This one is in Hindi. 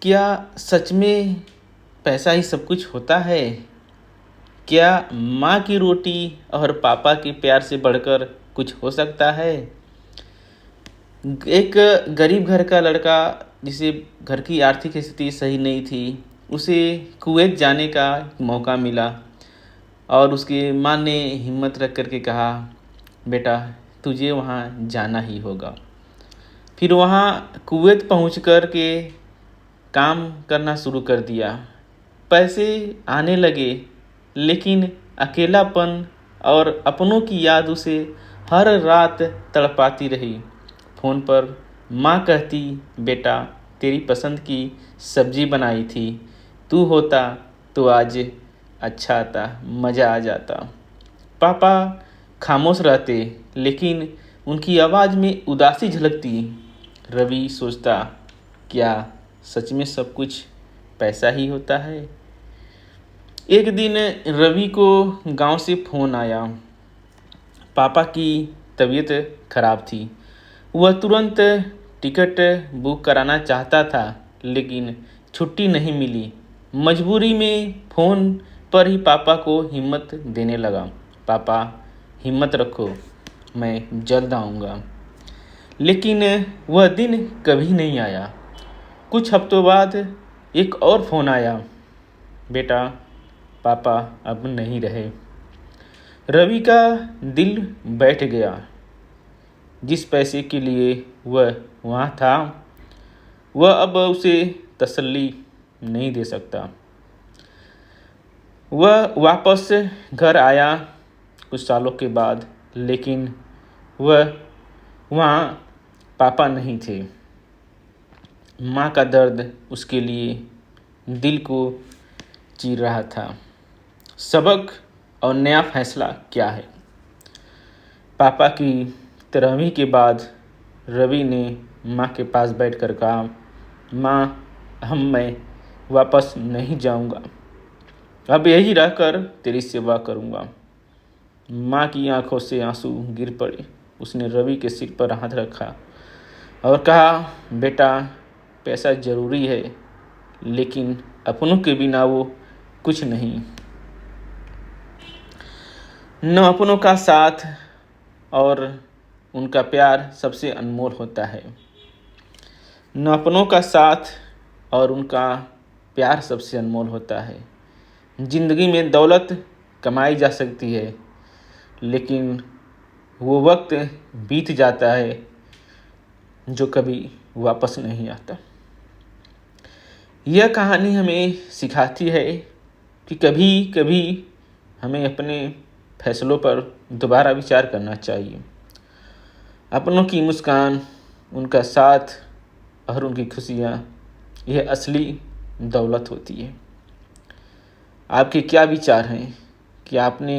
क्या सच में पैसा ही सब कुछ होता है? क्या माँ की रोटी और पापा के प्यार से बढ़कर कुछ हो सकता है? एक गरीब घर का लड़का जिसे घर की आर्थिक स्थिति सही नहीं थी, उसे कुवैत जाने का मौका मिला और उसकी माँ ने हिम्मत रख कर के कहा, बेटा तुझे वहाँ जाना ही होगा। फिर वहाँ कुवैत पहुँच कर के काम करना शुरू कर दिया। पैसे आने लगे, लेकिन अकेलापन और अपनों की याद उसे हर रात तड़पाती रही। फ़ोन पर माँ कहती, बेटा तेरी पसंद की सब्जी बनाई थी, तू होता तो आज अच्छा आता, मज़ा आ जाता। पापा खामोश रहते, लेकिन उनकी आवाज़ में उदासी झलकती। रवि सोचता, क्या सच में सब कुछ पैसा ही होता है? एक दिन रवि को गांव से फ़ोन आया। पापा की तबीयत खराब थी। वह तुरंत टिकट बुक कराना चाहता था, लेकिन छुट्टी नहीं मिली। मजबूरी में फ़ोन पर ही पापा को हिम्मत देने लगा। पापा हिम्मत रखो, मैं जल्द आऊँगा। लेकिन वह दिन कभी नहीं आया। कुछ हफ्तों बाद एक और फ़ोन आया, बेटा पापा अब नहीं रहे। रवि का दिल बैठ गया। जिस पैसे के लिए वह वहाँ था, वह अब उसे तसल्ली नहीं दे सकता। वह वापस घर आया कुछ सालों के बाद, लेकिन वह वहाँ पापा नहीं थे। माँ का दर्द उसके लिए दिल को चीर रहा था। सबक और नया फैसला क्या है? पापा की 13वीं के बाद रवि ने माँ के पास बैठकर कहा, माँ मैं वापस नहीं जाऊँगा, अब यही रहकर तेरी सेवा करूँगा। माँ की आंखों से आंसू गिर पड़े। उसने रवि के सिर पर हाथ रखा और कहा, बेटा पैसा ज़रूरी है, लेकिन अपनों के बिना वो कुछ नहीं। न अपनों का साथ और उनका प्यार सबसे अनमोल होता है। न अपनों का साथ और उनका प्यार सबसे अनमोल होता है। ज़िंदगी में दौलत कमाई जा सकती है, लेकिन वो वक्त बीत जाता है जो कभी वापस नहीं आता। यह कहानी हमें सिखाती है कि कभी कभी हमें अपने फैसलों पर दोबारा विचार करना चाहिए। अपनों की मुस्कान, उनका साथ और उनकी खुशियाँ, यह असली दौलत होती है। आपके क्या विचार हैं कि आपने